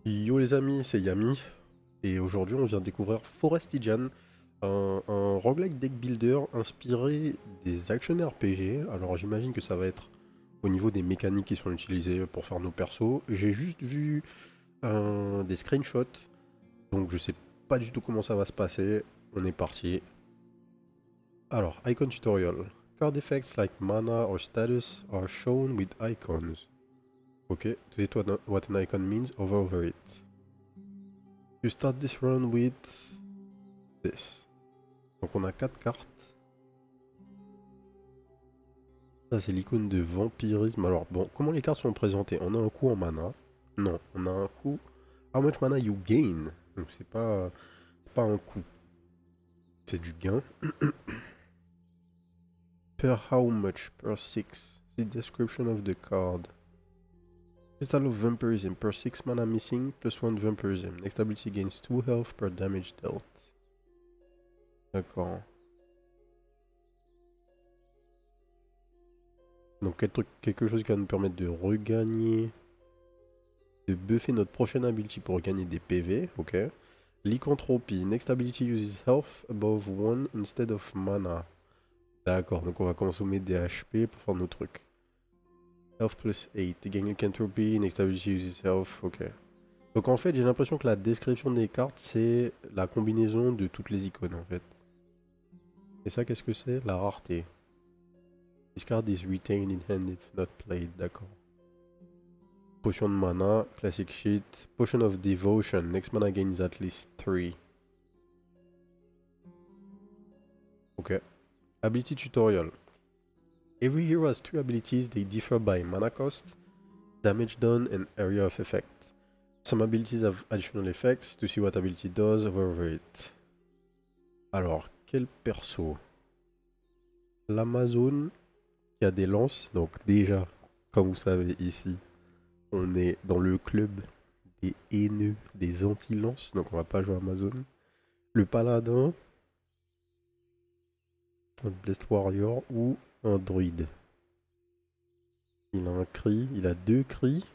Yo les amis, c'est Yami, et aujourd'hui on vient découvrir Forestigian, un roguelike deck builder inspiré des action RPG. Alors j'imagine que ça va être au niveau des mécaniques qui sont utilisées pour faire nos persos. J'ai juste vu des screenshots, donc je sais pas du tout comment ça va se passer. On est parti. Alors, icon tutorial. Card effects like mana or status are shown with icons. Ok, to see what an icon means, over it. You start this run with this. Donc on a 4 cartes. Ça c'est l'icône de vampirisme. Alors bon, comment les cartes sont présentées? On a un coup en mana. Non, on a un coup. How much mana you gain? Donc c'est pas un coup. C'est du gain. Per how much? Per 6. The description of the card. Crystal of Vampirism. Per 6 mana missing, +1 Vampirism. Next ability gains 2 health per damage dealt. D'accord. Donc quelque chose qui va nous permettre de regagner, de buffer notre prochaine ability pour gagner des PV, ok. Lycanthropie, next ability uses health above 1 instead of mana. D'accord, donc on va consommer des HP pour faire nos trucs. Health plus 8, gain lycanthropy, next ability uses health, ok. Donc en fait j'ai l'impression que la description des cartes c'est la combinaison de toutes les icônes en fait. Et ça qu'est-ce que c'est? La rareté. This card is retained in hand if not played, d'accord. Potion de mana, classic sheet. Potion of devotion, next mana gains at least 3. Ok. Ability tutorial. Every hero has 3 abilities, they differ by mana cost, damage done, and area of effect. Some abilities have additional effects. To see what ability does, over it. Alors, quel perso? L'Amazone qui a des lances, donc déjà, comme vous savez ici, on est dans le club des haineux, des anti-lances, donc on va pas jouer Amazon. Le paladin, un Blessed Warrior ou un druide. Il a un cri, il a 2 cris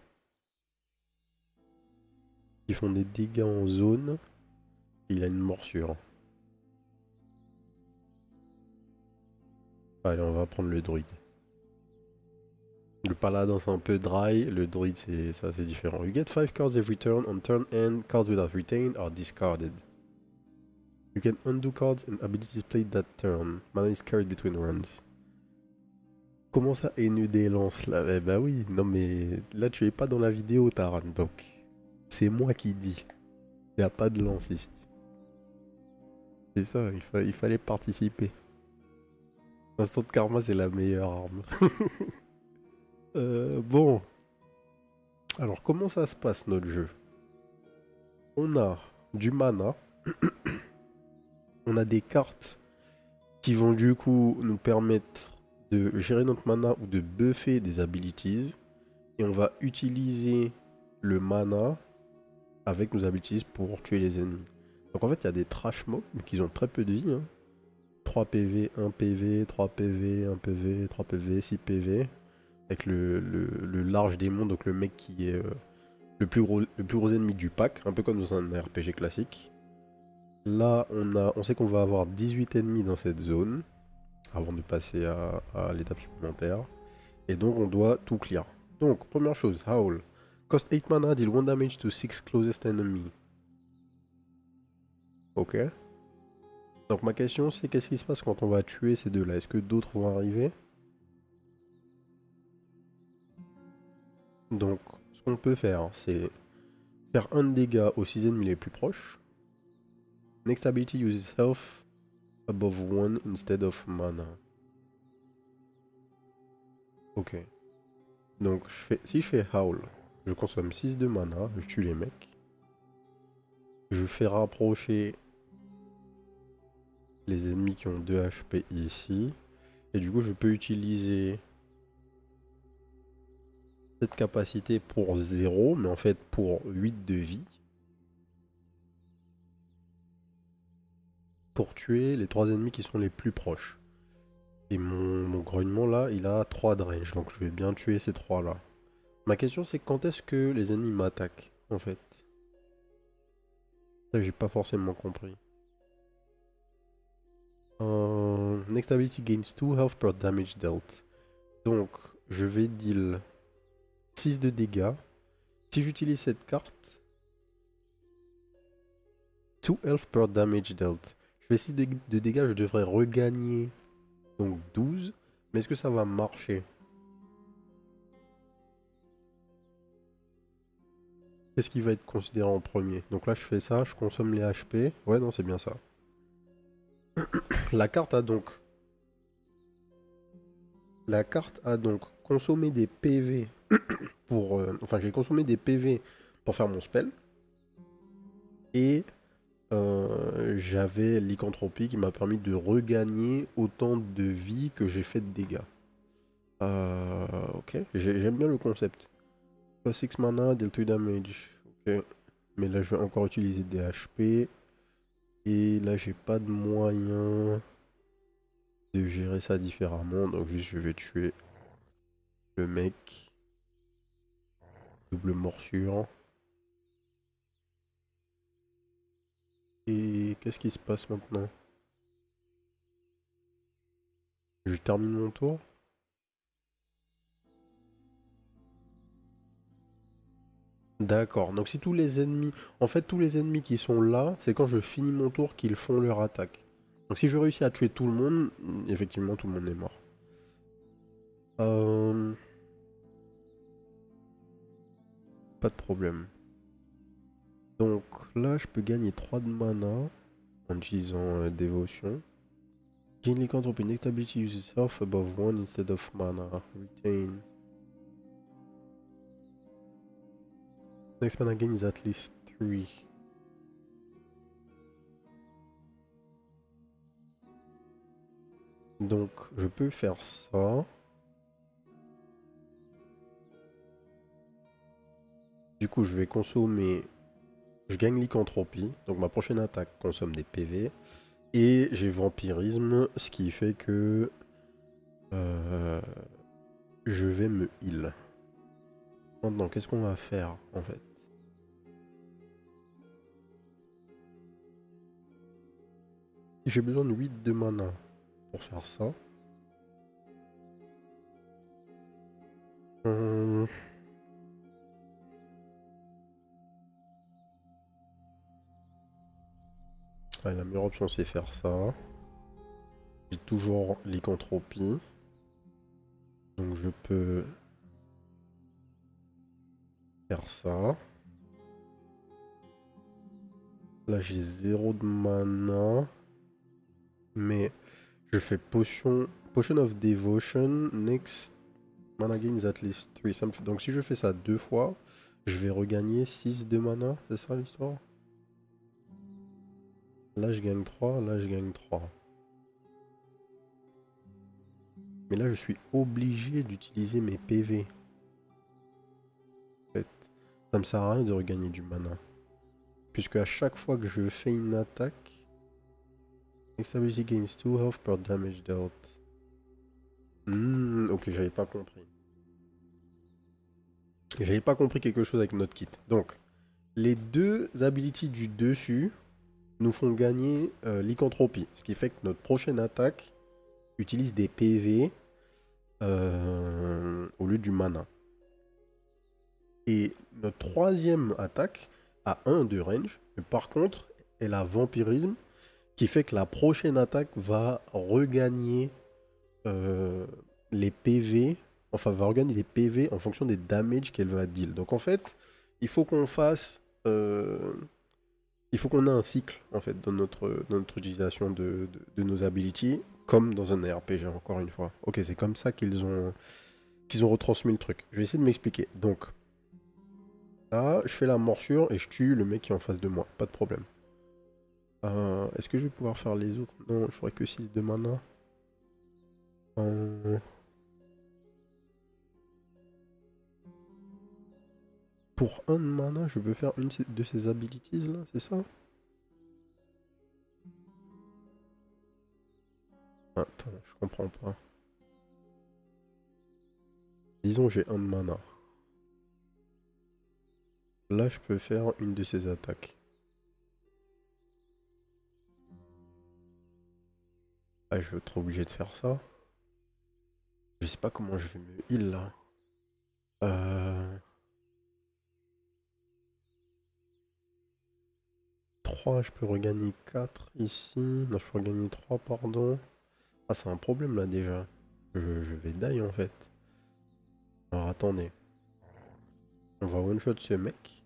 qui font des dégâts en zone. Et il a une morsure. Allez, on va prendre le druide. Le paladin c'est un peu dry, le druide c'est différent. You get 5 cards every turn. On turn end, cards without retained are discarded. You can undo cards and abilities played that turn. Mana is carried between runs. Comment ça haineux des lances là? Eh bah oui, non mais là tu es pas dans la vidéo Taran, donc c'est moi qui dis. Il n'y a pas de lance ici. C'est ça, il fallait participer. Instant de karma c'est la meilleure arme. Bon, alors comment ça se passe notre jeu? On a du mana. On a des cartes qui vont du coup nous permettre de gérer notre mana ou de buffer des abilities. Et on va utiliser le mana avec nos abilities pour tuer les ennemis. Donc en fait il y a des trash mobs qui ont très peu de vie. 3 PV, 1 PV, 3 PV, 1 PV, 3 PV, 6 PV. Avec le large démon, donc le mec qui est le plus gros ennemi du pack, un peu comme dans un RPG classique. Là, on sait qu'on va avoir 18 ennemis dans cette zone, avant de passer à l'étape supplémentaire. Et donc on doit tout clear. Donc, première chose, Howl. Cost 8 mana, deal 1 damage to 6 closest enemy. Ok. Donc ma question c'est qu'est-ce qui se passe quand on va tuer ces deux-là? Est-ce que d'autres vont arriver? Donc, ce qu'on peut faire, c'est faire un dégât aux 6 ennemis les plus proches. Next ability uses health above 1 instead of mana. Ok. Donc, si je fais Howl, je consomme 6 de mana, je tue les mecs. Je fais rapprocher les ennemis qui ont 2 HP ici. Et du coup, je peux utiliser cette capacité pour 0, mais en fait pour 8 de vie. Pour tuer les 3 ennemis qui sont les plus proches. Et mon grognement là, il a 3 de range, donc je vais bien tuer ces 3 là. Ma question c'est quand est-ce que les ennemis m'attaquent en fait? Ça, j'ai pas forcément compris. Next ability gains 2 health per damage dealt. Donc, je vais deal 6 de dégâts. Si j'utilise cette carte, 2 health per damage dealt. Je fais 6 de dégâts, je devrais regagner donc 12. Mais est-ce que ça va marcher? Qu'est-ce qui va être considéré en premier? Donc là, je fais ça, je consomme les HP. Ouais, non, c'est bien ça. La carte a donc... La carte a donc consommé des PV pour... enfin, j'ai consommé des PV pour faire mon spell. Et j'avais lycanthropie qui m'a permis de regagner autant de vie que j'ai fait de dégâts. Ok, j'aime bien le concept. 6 mana, deal 2 damage. Ok, mais là je vais encore utiliser des HP. Et là j'ai pas de moyen de gérer ça différemment. Donc juste je vais tuer le mec. Double morsure. Et qu'est-ce qui se passe maintenant? Je termine mon tour. D'accord, donc si tous les ennemis... En fait, tous les ennemis qui sont là, c'est quand je finis mon tour qu'ils font leur attaque. Donc si je réussis à tuer tout le monde, effectivement, tout le monde est mort. Euh, Pas de problème. Donc là, je peux gagner 3 de mana en utilisant Dévotion. Gain lycanthropy, next ability uses health above 1 instead of mana. Retain. Next mana gain is at least 3. Donc je peux faire ça. Du coup, je vais consommer... Je gagne lycanthropie, donc ma prochaine attaque consomme des PV. Et j'ai vampirisme, ce qui fait que euh, je vais me heal. Maintenant, qu'est-ce qu'on va faire en fait? J'ai besoin de 8 de mana pour faire ça. Hum, ouais, la meilleure option c'est faire ça. J'ai toujours lycanthropie. Donc je peux faire ça. Là j'ai 0 de mana. Mais je fais Potion of Devotion. Next mana gain is at least 3. Donc si je fais ça 2 fois, je vais regagner 6 de mana. C'est ça l'histoire? Là je gagne 3, là je gagne 3. Mais là je suis obligé d'utiliser mes PV. En fait, ça me sert à rien de regagner du mana. Puisque à chaque fois que je fais une attaque, next ability gains 2 health per damage dealt. Ok, j'avais pas compris. J'avais pas compris quelque chose avec notre kit. Donc, les deux abilities du dessus nous font gagner lycanthropie. Ce qui fait que notre prochaine attaque utilise des PV au lieu du mana. Et notre troisième attaque a 1 de range. Mais par contre, elle a vampirisme. Qui fait que la prochaine attaque va regagner les PV. Enfin, va regagner les PV en fonction des damages qu'elle va deal. Donc en fait, il faut qu'on fasse... il faut qu'on ait un cycle en fait dans notre utilisation de nos abilities, comme dans un RPG encore une fois. Ok, c'est comme ça qu'ils ont retransmis le truc. Je vais essayer de m'expliquer. Donc là, je fais la morsure et je tue le mec qui est en face de moi. Pas de problème. Est-ce que je vais pouvoir faire les autres? Non, je ferai que 6 de mana. Pour 1 de mana, je peux faire une de ces abilities là, c'est ça? Attends, je comprends pas. Disons j'ai 1 de mana. Là, je peux faire une de ces attaques. Ah, je vais être obligé de faire ça. Je sais pas comment je vais me heal là. Euh... 3, je peux regagner 4 ici. Non, je peux regagner 3, pardon. Ah, c'est un problème là déjà. Je vais die en fait. Alors attendez. On va one-shot ce mec.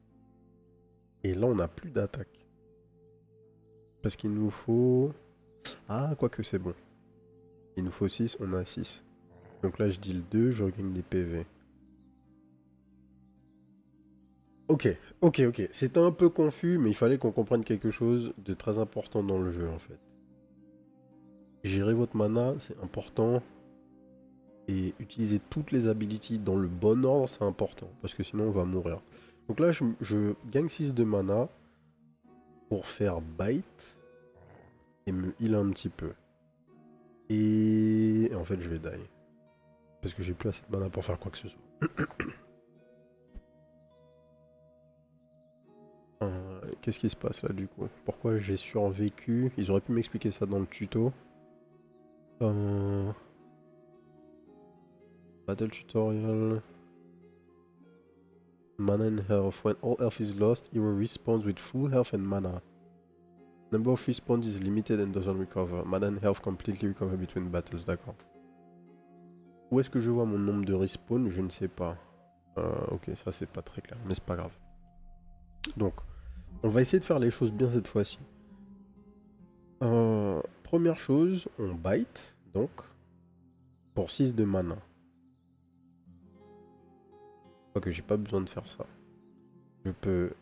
Et là, on n'a plus d'attaque. Parce qu'il nous faut... Ah, quoique c'est bon. Il nous faut 6, on a 6. Donc là, je deal 2, je regagne des PV. Ok, ok. C'était un peu confus, mais il fallait qu'on comprenne quelque chose de très important dans le jeu, en fait. Gérer votre mana, c'est important. Et utiliser toutes les abilities dans le bon ordre, c'est important. Parce que sinon, on va mourir. Donc là, je gagne 6 de mana pour faire bite et me heal un petit peu. Et en fait, je vais die. Parce que j'ai plus assez de mana pour faire quoi que ce soit. Qu'est-ce qui se passe là du coup? Pourquoi j'ai survécu? Ils auraient pu m'expliquer ça dans le tuto. Battle tutorial. Mana and health. When all health is lost, hero respawns with full health and mana. Number of respawns is limited and doesn't recover. Mana and health completely recover between battles, d'accord. Où est-ce que je vois mon nombre de respawn? Je ne sais pas. Ok, ça c'est pas très clair, mais c'est pas grave. Donc, on va essayer de faire les choses bien cette fois-ci. Première chose, on bite, donc, pour 6 de mana. Je crois que j'ai pas besoin de faire ça. Je peux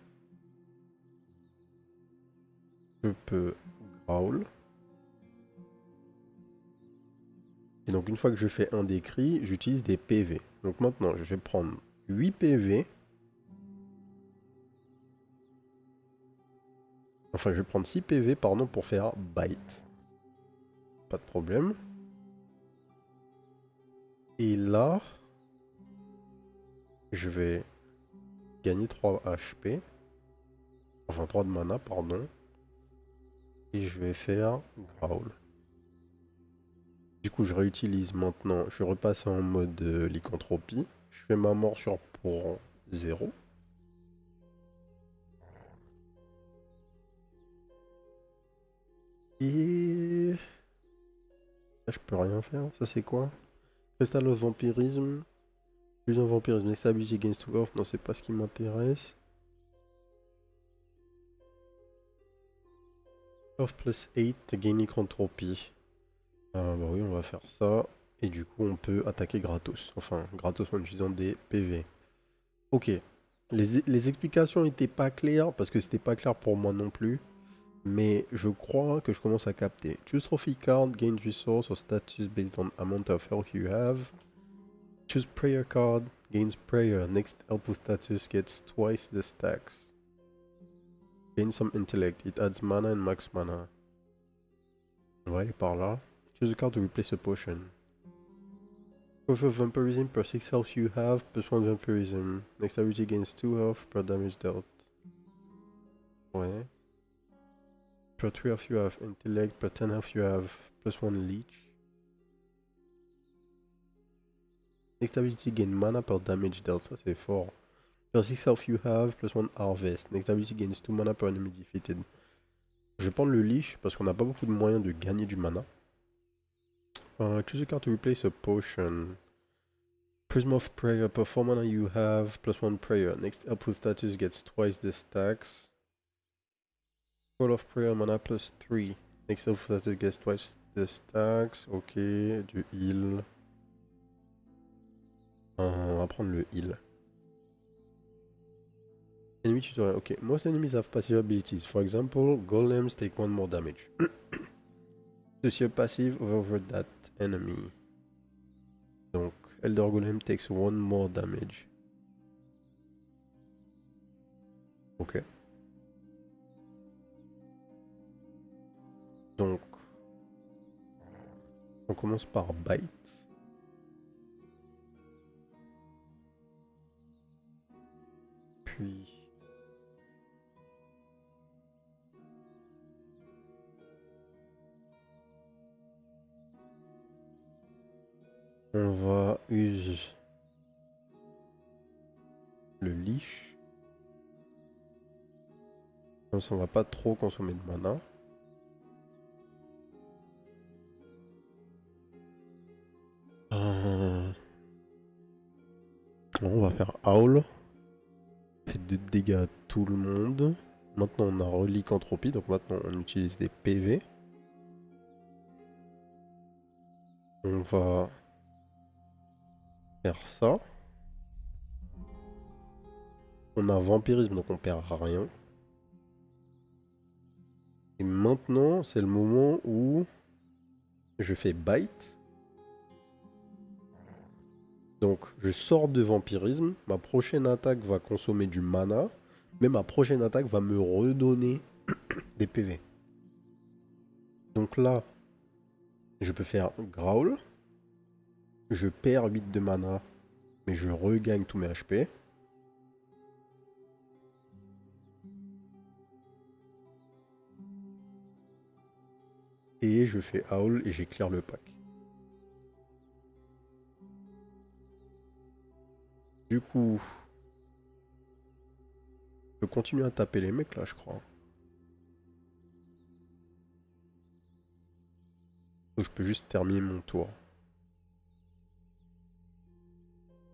growl. Et donc une fois que je fais un des cris, j'utilise des PV. Donc maintenant, je vais prendre 8 PV. Enfin, je vais prendre 6 PV, pardon, pour faire bite. Pas de problème. Et là, je vais gagner 3 HP. Enfin, 3 de mana, pardon. Et je vais faire growl. Du coup, je réutilise maintenant. Je repasse en mode lycanthropie. Je fais ma morsure pour 0. Et... Là, je peux rien faire. Ça, c'est quoi? Crystal of Vampirism. Fusion Vampirism. Next ability against two health. Non, c'est pas ce qui m'intéresse. Health plus 8. Gain lycanthropie. Bah oui, on va faire ça. Et du coup, on peut attaquer gratos. Enfin, gratos en utilisant des PV. Ok. Les explications n'étaient pas claires, parce que c'était pas clair pour moi non plus. Mais je crois que je commence à capter. Choose trophy card, gain resource or status based on amount of health you have. Choose prayer card, gains prayer. Next helpful status gets twice the stacks. Gain some intellect, it adds mana and max mana. On va aller par là. Choose a card to replace a potion. Growth of Vampirism per 6 health you have, plus 1 Vampirism. Next ability gains 2 health per damage dealt. Ouais. Per 3 health you have intellect, per 10 health you have plus 1 leech. Next ability gain mana per damage dealt, ça c'est fort. Per 6 health you have, plus 1 harvest. Next ability gains 2 mana per enemy defeated. Je vais prendre le leash parce qu'on n'a pas beaucoup de moyens de gagner du mana. Choose a card to replace a potion. Prism of Prayer, per 4 mana you have, plus 1 prayer. Next helpful status gets twice the stacks. Call of Prayer, mana plus 3. Next helpful status gets twice the stacks. Ok, du heal. On va prendre le heal. Enemy tutorial. Okay, most enemies have passive abilities. For example, golems take 1 more damage. Choose your passive over that enemy. Donc, Elder Golem takes 1 more damage. Ok. Donc, on commence par bite. Puis... On va user le leash. Comme ça, on va pas trop consommer de mana. On va faire Howl. Fait 2 dégâts à tout le monde. Maintenant, on a Relicantropie, donc maintenant, on utilise des PV. On va faire ça. On a Vampirisme, donc on perd rien. Et maintenant, c'est le moment où je fais Bite. Donc, je sors de Vampirisme. Ma prochaine attaque va consommer du mana. Mais ma prochaine attaque va me redonner des PV. Donc là, je peux faire Growl. Je perds 8 de mana, mais je regagne tous mes HP. Et je fais Howl et j'éclaire le pack. Du coup, je continue à taper les mecs là, je crois. Ou je peux juste terminer mon tour.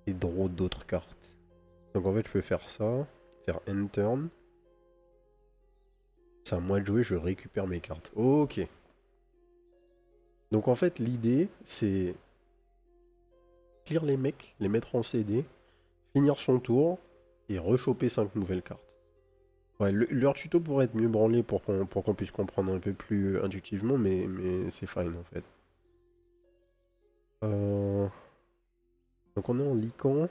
Et draw d'autres cartes. Donc en fait, je peux faire ça, faire end turn. C'est à moi de jouer, je récupère mes cartes. Ok. Donc en fait, l'idée, c'est clear les mecs, les mettre en CD, finir son tour et rechoper 5 nouvelles cartes. Ouais, leur tuto pourrait être mieux branlé pour qu'on puisse comprendre un peu plus intuitivement, mais c'est fine en fait. Donc on est en Lycan.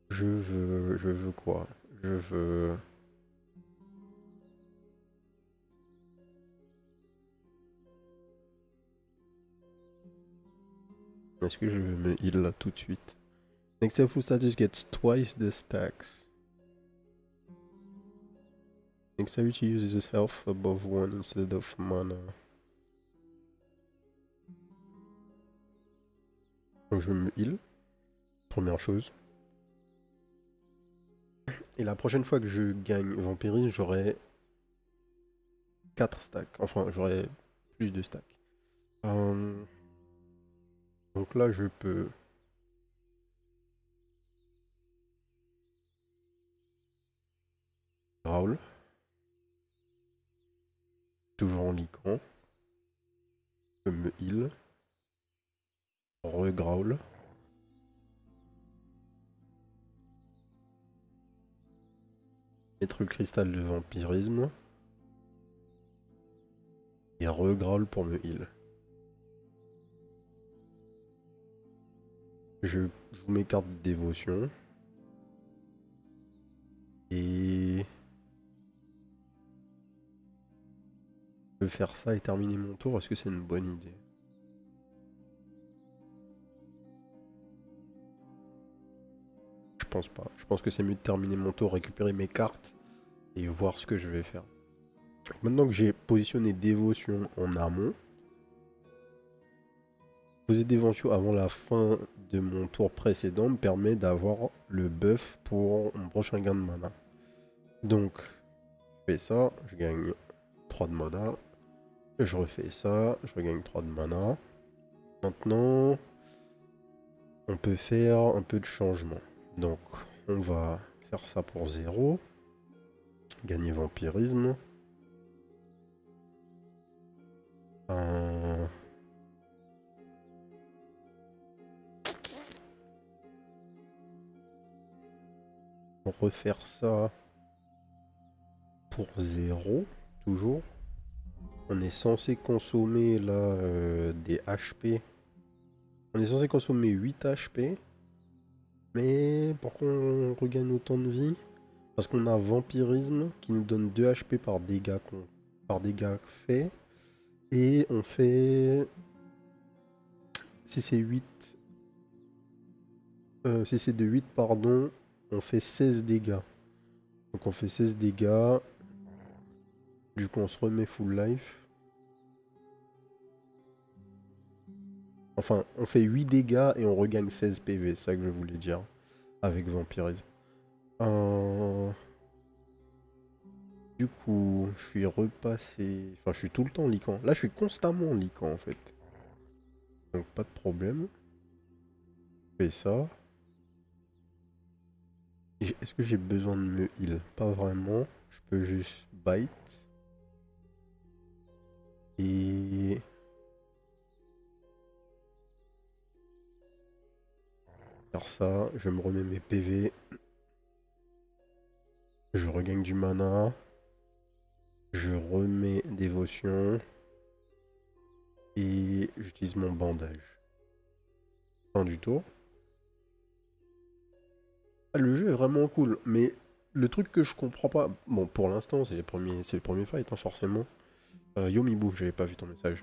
Je veux quoi? Je veux... Est-ce que je vais me heal là tout de suite? Next helpful status gets twice the stacks. Next ability uses health above 1 instead of mana. Donc je me heal. Première chose. Et la prochaine fois que je gagne Vampirisme, j'aurai 4 stacks. Enfin, j'aurai plus de stacks. Donc là, je peux... Growl. Toujours en Lycan. Je me heal. Regrowl. Mettre le cristal de vampirisme. Et regrowl pour me heal. Je joue mes cartes de dévotion. Et... je peux faire ça et terminer mon tour. Est-ce que c'est une bonne idée? Je pense pas. Je pense que c'est mieux de terminer mon tour, récupérer mes cartes et voir ce que je vais faire. Maintenant que j'ai positionné dévotion en amont, poser dévotion avant la fin de mon tour précédent me permet d'avoir le buff pour mon prochain gain de mana. Donc, je fais ça, je gagne 3 de mana. Je refais ça, je regagne 3 de mana. Maintenant, on peut faire un peu de changement. Donc, on va faire ça pour 0. Gagner vampirisme. On refaire ça pour 0, toujours. On est censé consommer là des HP. On est censé consommer 8 HP. Mais pourquoi on regagne autant de vie? Parce qu'on a vampirisme qui nous donne 2 HP par dégâts fait. Et on fait... Si c'est 8... si c'est de 8, pardon, on fait 16 dégâts. Donc on fait 16 dégâts. Du coup on se remet full life. Enfin, on fait 8 dégâts et on regagne 16 PV, c'est ça que je voulais dire. Avec vampirisme. Du coup, je suis repassé... Enfin, je suis tout le temps liquant. Là, je suis constamment liquant, en fait. Donc, pas de problème. Je fais ça. Est-ce que j'ai besoin de me heal? Pas vraiment. Je peux juste bite. Et... faire ça, je me remets mes PV. Je regagne du mana. Je remets dévotion. Et j'utilise mon bandage. Fin du tour. Ah, le jeu est vraiment cool, mais le truc que je comprends pas... Bon, pour l'instant, c'est le premier fight, hein, forcément. Yomibu, j'avais pas vu ton message.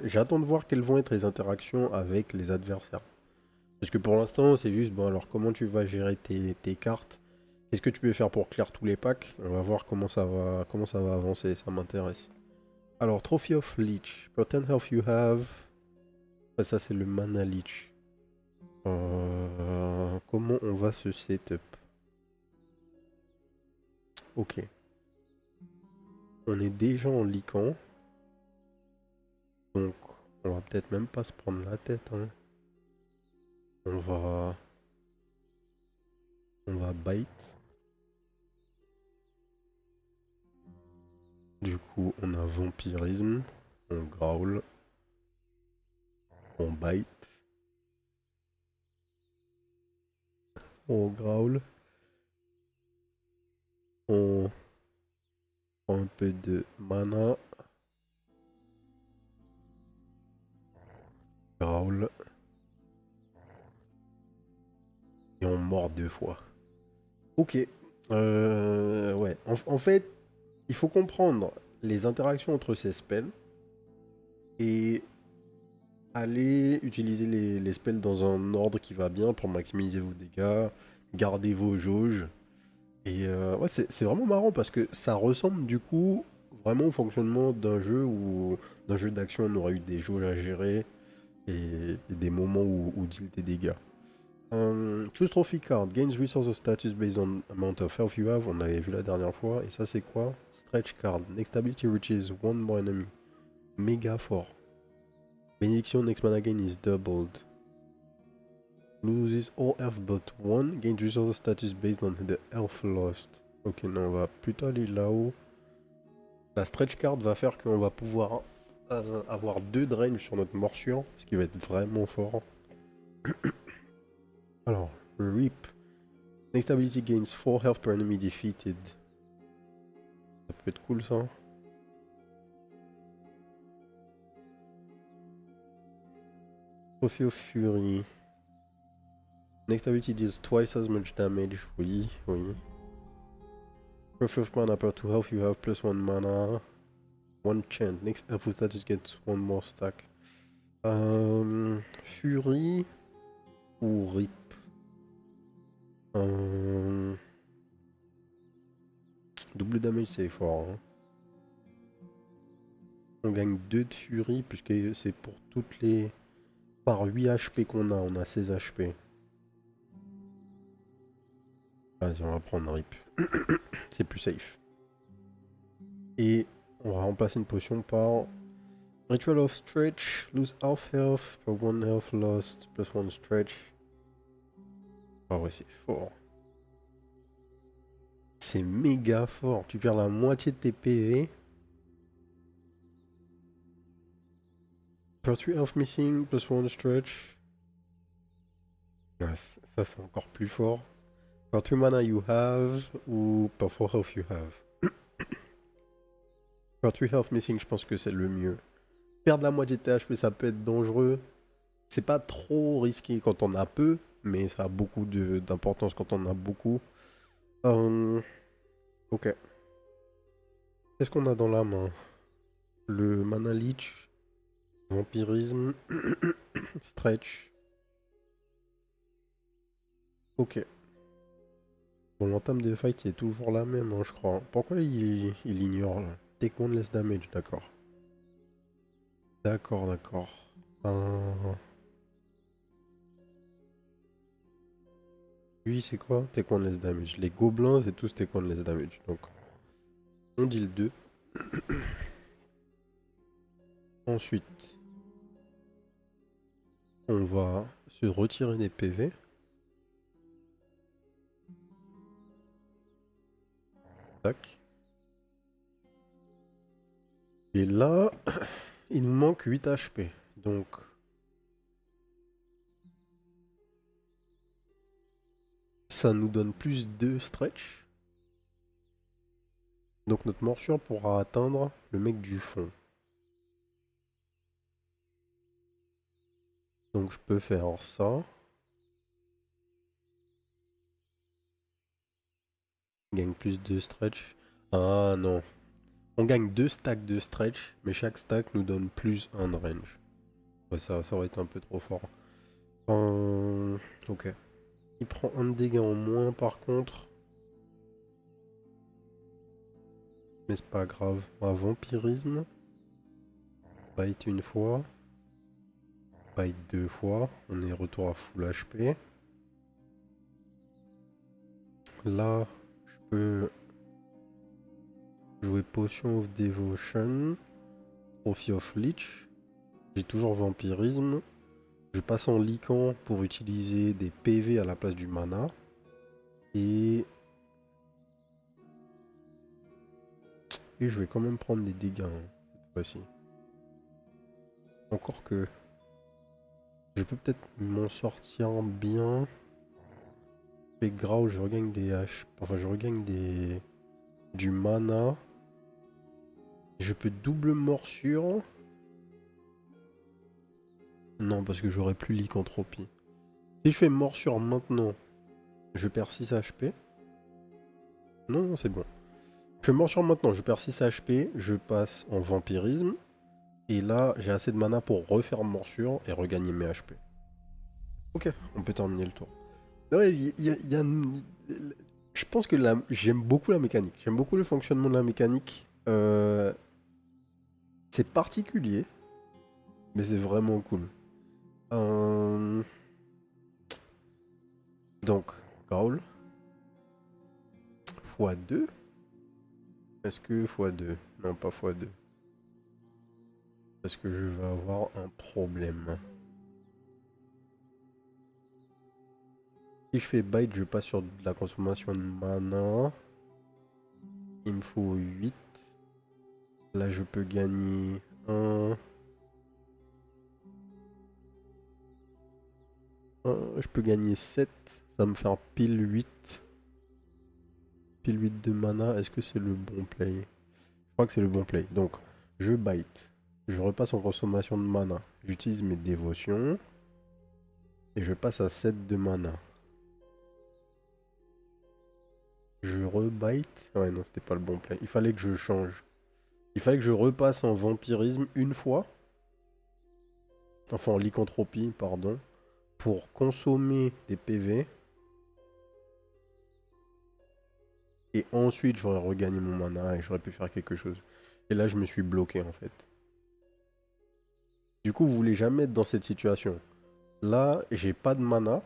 J'attends de voir quelles vont être les interactions avec les adversaires. Parce que pour l'instant, c'est juste, bon alors comment tu vas gérer tes cartes? Qu'est-ce que tu peux faire pour clear tous les packs? On va voir comment ça va avancer, ça m'intéresse. Alors, Trophy of Leech. Pretend health you have. Ah, ça, c'est le mana leech. Comment on va se setup? Ok. On est déjà en lican. Donc, on va peut-être même pas se prendre la tête. Hein. On va bite. Du coup, on a vampirisme. On growl. On bite. On growl. On prend un peu de mana. Growl. Et on mord 2 fois. Ok. Ouais. En fait, il faut comprendre les interactions entre ces spells. Et aller utiliser les spells dans un ordre qui va bien pour maximiser vos dégâts. Garder vos jauges. Et ouais, c'est vraiment marrant parce que ça ressemble du coup vraiment au fonctionnement d'un jeu où d'un jeu d'action on aurait eu des jauges à gérer et des moments où deal des dégâts. Choose trophy card, gains resource of status based on amount of health you have, on avait vu la dernière fois, et ça c'est quoi? Stretch card, next ability reaches one more enemy, méga fort. Bénédiction, next mana gain is doubled. Loses all health but one, gains resource of status based on the health lost. Ok, non, on va plutôt aller là-haut. La stretch card va faire qu'on va pouvoir avoir 2 drains sur notre morsure, ce qui va être vraiment fort. Alors, Rip. Next ability gains 4 health per enemy defeated. Ça peut être cool ça. Trophy of Fury. Next ability deals twice as much damage. Oui, oui. Trophy of Mana per 2 health you have plus 1 mana. 1 chant. Next health status gets 1 more stack. Fury ou Rip. Double damage c'est fort. Hein. On gagne 2 de Fury puisque c'est pour toutes les... Par 8 HP qu'on a, on a 16 HP. Vas-y, on va prendre Rip. C'est plus safe. Et on va remplacer une potion par Ritual of Stretch, lose half health, for 1 health lost, plus 1 stretch. Ah ouais, c'est fort. C'est méga fort. Tu perds la moitié de tes PV. Per 3 health missing, plus 1 stretch. Ah, ça, c'est encore plus fort. Per 3 mana you have, ou per 4 health you have. Per 3 health missing, je pense que c'est le mieux. Perdre la moitié de tes HP, ça peut être dangereux. C'est pas trop risqué quand on a peu, mais ça a beaucoup d'importance quand on a beaucoup. Ok. Qu'est-ce qu'on a dans la main? Le mana leech, vampirisme, stretch. Ok. Bon, l'entame de fight, c'est toujours la même, hein, je crois. Pourquoi il ignore là? Take one less damage, d'accord. D'accord, d'accord. Euh, Lui, c'est quoi? Take one less damage. Les gobelins, c'est tous take one less damage. Donc, on dit le 2. Ensuite, on va se retirer des PV. Tac. Et là, il nous manque 8 HP. Donc, ça nous donne plus de stretch. Donc, notre morsure pourra atteindre le mec du fond. Donc, je peux faire ça. On gagne plus de stretch. Ah non. On gagne 2 stacks de stretch, mais chaque stack nous donne plus un de range. Ouais, ça aurait été un peu trop fort. Ok. Il prend un de dégâts en moins par contre. Mais c'est pas grave. Un vampirisme. Bite une fois. Bite 2 fois. On est retour à full HP. Là, je peux jouer Potion of Devotion. Trophy of Leech. J'ai toujours vampirisme. Je passe en Lycan pour utiliser des PV à la place du mana. Et je vais quand même prendre des dégâts cette fois-ci. Encore que je peux peut-être m'en sortir bien. Avec Graul, je regagne des H. Enfin, je regagne du mana. Je peux double morsure. Non, parce que j'aurai plus lycanthropie. Si je fais morsure maintenant, je perds 6 HP. Non, c'est bon. Je fais morsure maintenant, je perds 6 HP. Je passe en vampirisme. Et là, j'ai assez de mana pour refaire morsure et regagner mes HP. Ok, on peut terminer le tour. Ouais, je pense que j'aime beaucoup la mécanique. J'aime beaucoup le fonctionnement de la mécanique. C'est particulier, mais c'est vraiment cool. Donc, Graul. x2. Est-ce que x2? Non, pas x2. Parce que je vais avoir un problème. Si je fais bite, je passe sur de la consommation de mana. Il me faut 8. Là, je peux gagner 1. Je peux gagner 7. Ça va me faire pile 8. Pile 8 de mana. Est-ce que c'est le bon play? Je crois que c'est le bon play. Donc, je bite. Je repasse en consommation de mana. J'utilise mes dévotions. Et je passe à 7 de mana. Je rebite. Ouais, non, c'était pas le bon play. Il fallait que je change. Il fallait que je repasse en vampirisme une fois. Enfin, en lycanthropie, pardon. Pour consommer des PV. Et ensuite, j'aurais regagné mon mana et j'aurais pu faire quelque chose. Et là, je me suis bloqué, en fait. Du coup, vous voulez jamais être dans cette situation. Là, j'ai pas de mana.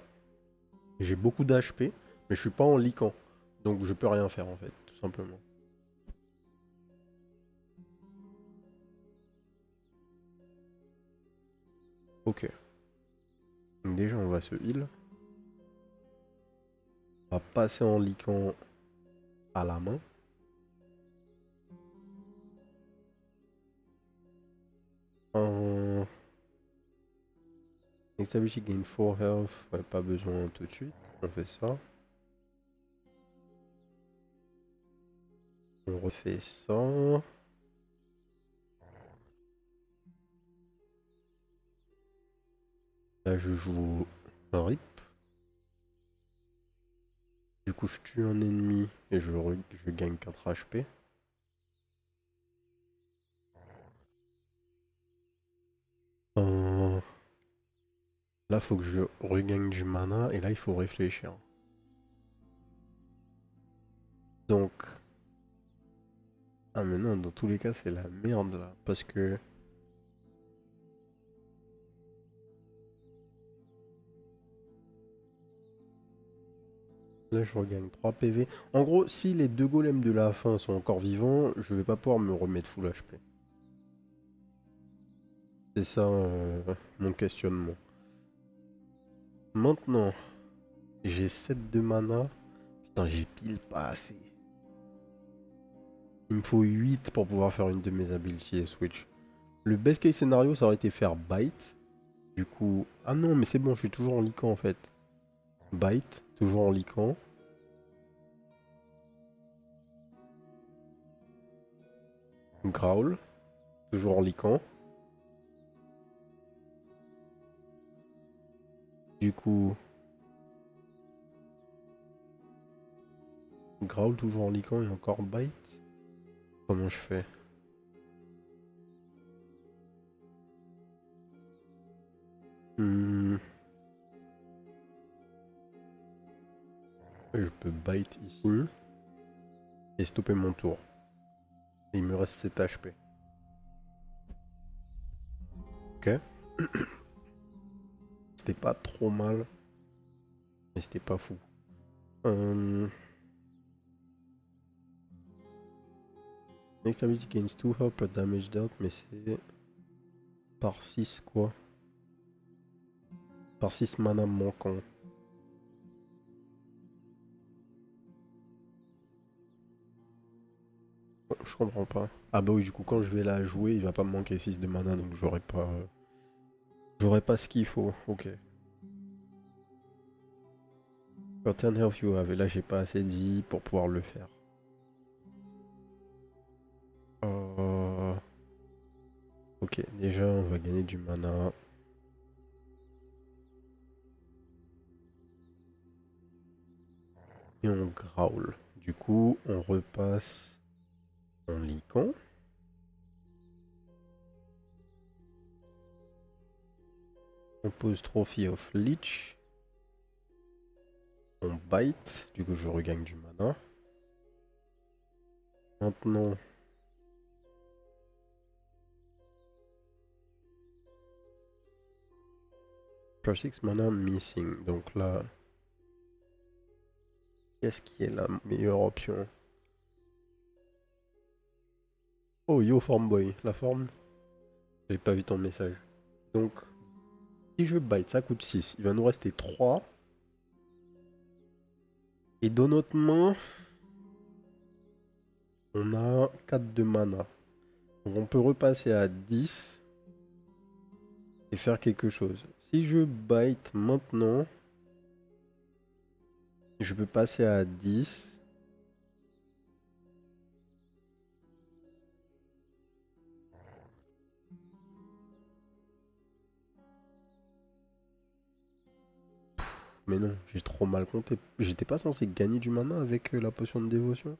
J'ai beaucoup d'HP. Mais je suis pas en lycan. Donc, je peux rien faire, en fait, tout simplement. Ok. Donc déjà, on va se heal. On va passer en lycan à la main. Next ability gain 4 health. Ouais, pas besoin tout de suite. On fait ça. On refait ça. Là, je joue un rip. Du coup, je tue un ennemi et je gagne 4 HP. Là, faut que je regagne du mana et là, il faut réfléchir. Donc... Ah mais non, dans tous les cas, c'est la merde là. Parce que... Là, je regagne 3 PV. En gros, si les deux golems de la fin sont encore vivants, je vais pas pouvoir me remettre full HP. C'est ça mon questionnement. Maintenant, j'ai 7 de mana. Putain, j'ai pile pas assez. Il me faut 8 pour pouvoir faire une de mes abilities et switch. Le best case scénario, ça aurait été faire bite. Du coup... Ah non, mais c'est bon, je suis toujours en lican en fait. Bite, toujours en lican. Growl, toujours en lican. Du coup... Growl, toujours en lican et encore bite. Comment je fais? Je peux bite ici. Et stopper mon tour. Et il me reste 7 HP. Ok. C'était pas trop mal. Mais c'était pas fou. Next ability gains 2 health per damage dealt. Mais c'est... Par 6 quoi. Par 6 mana manquant. Bon, je comprends pas. Ah bah oui, du coup, quand je vais la jouer, il va pas me manquer 6 de mana, donc j'aurai pas... J'aurai pas ce qu'il faut. Ok. Your turn health you have. Et là, j'ai pas assez de vie pour pouvoir le faire. Ok, déjà, on va gagner du mana. Et on growl. Du coup, on repasse en lican. On pose Trophy of Leech. On bite. Du coup, je regagne du mana. Maintenant... Per 6 mana missing. Donc là... Qu'est-ce qui est la meilleure option? Oh, yo, Formboy. La forme? J'ai pas vu ton message. Donc, si je bite, ça coûte 6. Il va nous rester 3. Et dans notre main, on a 4 de mana. Donc on peut repasser à 10 et faire quelque chose. Si je bite maintenant, je peux passer à 10. Mais non, j'ai trop mal compté. J'étais pas censé gagner du mana avec la potion de dévotion.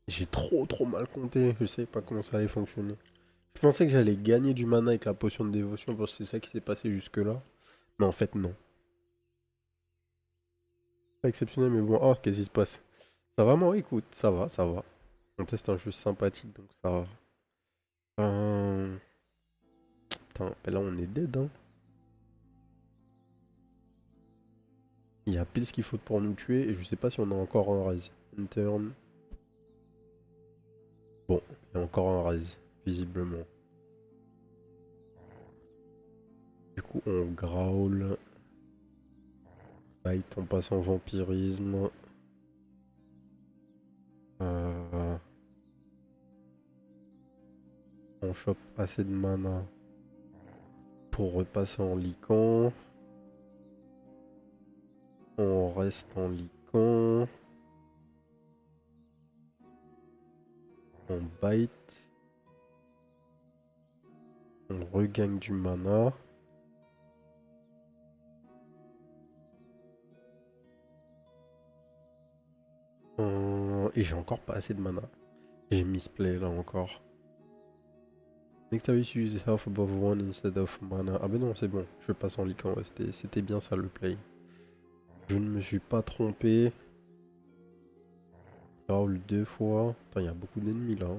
J'ai trop mal compté. Je savais pas comment ça allait fonctionner. Je pensais que j'allais gagner du mana avec la potion de dévotion parce que c'est ça qui s'est passé jusque-là. Mais en fait, non. Pas exceptionnel, mais bon. Oh, qu'est-ce qui se passe? Ça va, moi? Écoute, ça va, ça va. On teste un jeu sympathique, donc ça va. Putain, ben là, on est dead, hein. Il y a pile ce qu'il faut pour nous tuer, et je sais pas si on a encore un raise. Interne. Bon, il y a encore un raise, visiblement. Du coup, on growl. Bite en passant vampirisme. On chope assez de mana pour repasser en lican. On reste en lican. On bite. On regagne du mana. Et j'ai encore pas assez de mana. J'ai misplay là encore. Next time you use health above 1 instead of mana. Ah ben non, c'est bon. Je passe en lican. C'était bien ça le play. Je ne me suis pas trompé. Raoul 2 fois. Putain, il y a beaucoup d'ennemis là.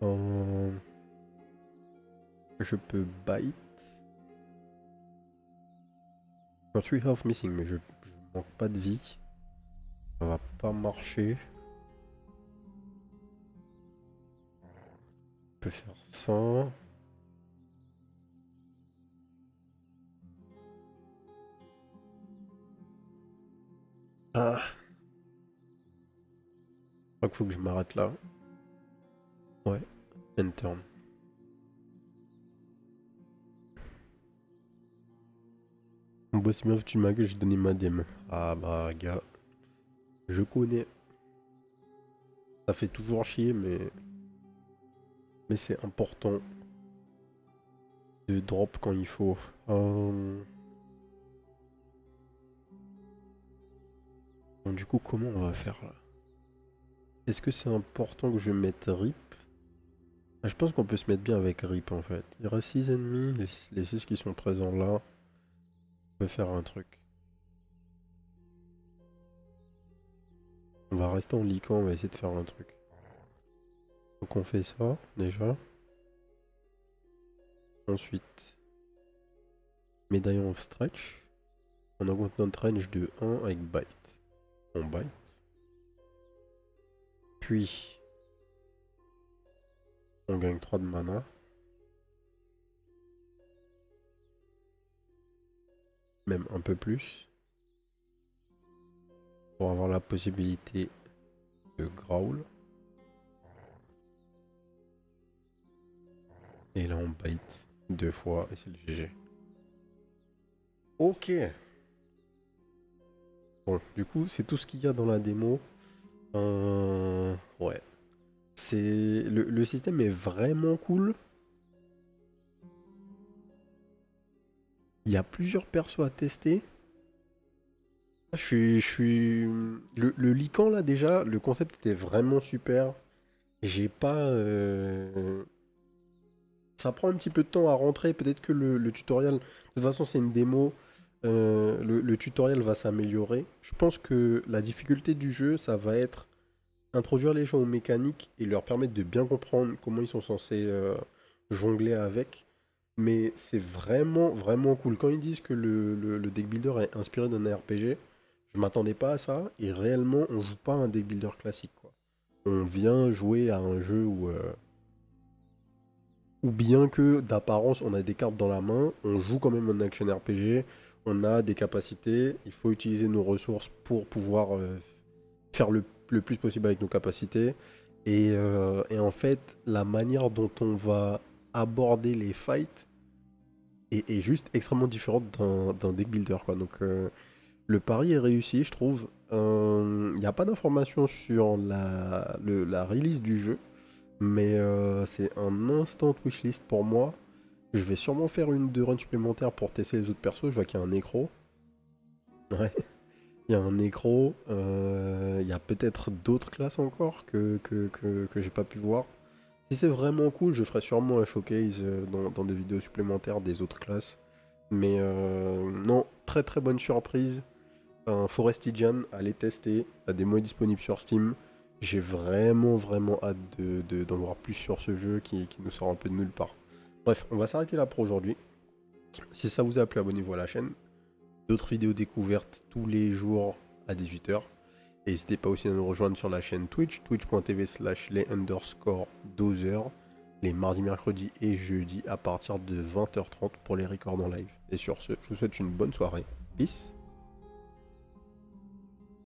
Hein. Je peux bite. Un 3 health missing, mais je manque pas de vie. Ça va pas marcher. Je peux faire ça. Ah. Je crois qu'il faut que je m'arrête là. Ouais. End turn. Mon boss m'a foutu de ma gueule, j'ai donné ma dème. Ah bah gars. Je connais. Ça fait toujours chier, mais c'est important de drop quand il faut. Bon, du coup, comment on va faire là? Est-ce que c'est important que je mette RIP? Ah, je pense qu'on peut se mettre bien avec RIP en fait. Il reste 6 ennemis, les 6 qui sont présents là. On peut faire un truc. On va rester en liquant, on va essayer de faire un truc. Donc on fait ça déjà. Ensuite, médaillon of stretch. On augmente notre range de 1 avec bite. On bite. Puis, on gagne 3 de mana. Même un peu plus. Pour avoir la possibilité de growl. Et là on bite 2 fois et c'est le GG. Ok. Bon, du coup, c'est tout ce qu'il y a dans la démo. Ouais. Le système est vraiment cool. Il y a plusieurs persos à tester. Je suis... Le Lycan, là, déjà, le concept était vraiment super. J'ai pas... Ça prend un petit peu de temps à rentrer. Peut-être que le tutoriel... De toute façon, c'est une démo. Le tutoriel va s'améliorer. Je pense que la difficulté du jeu, ça va être introduire les gens aux mécaniques et leur permettre de bien comprendre comment ils sont censés jongler avec. Mais c'est vraiment, vraiment cool. Quand ils disent que le deck builder est inspiré d'un RPG, je m'attendais pas à ça. Et réellement, on joue pas un deck builder classique, quoi. On vient jouer à un jeu où bien que d'apparence on a des cartes dans la main, on joue quand même un action RPG. On a des capacités. Il faut utiliser nos ressources pour pouvoir faire le plus possible avec nos capacités. Et en fait, la manière dont on va aborder les fights est juste extrêmement différente d'un deck builder, quoi. Donc le pari est réussi, je trouve. Il n'y a pas d'informations sur la release du jeu, mais c'est un instant wishlist pour moi. Je vais sûrement faire une 2 runs supplémentaires pour tester les autres persos. Je vois qu'il y a un nécro. Ouais. Il y a un nécro, il y a peut-être d'autres classes encore que j'ai pas pu voir. Si c'est vraiment cool, je ferai sûrement un showcase dans des vidéos supplémentaires des autres classes. Mais non, très très bonne surprise. Forestigian, allez tester. La démo est disponible sur Steam. J'ai vraiment vraiment hâte d'en voir plus sur ce jeu qui nous sort un peu de nulle part. Bref, on va s'arrêter là pour aujourd'hui. Si ça vous a plu, abonnez-vous à la chaîne. D'autres vidéos découvertes tous les jours à 18 h. Et n'hésitez pas aussi à nous rejoindre sur la chaîne Twitch, twitch.tv/les_12h, les mardis, mercredis et jeudis à partir de 20 h 30 pour les records en live. Et sur ce, je vous souhaite une bonne soirée. Peace.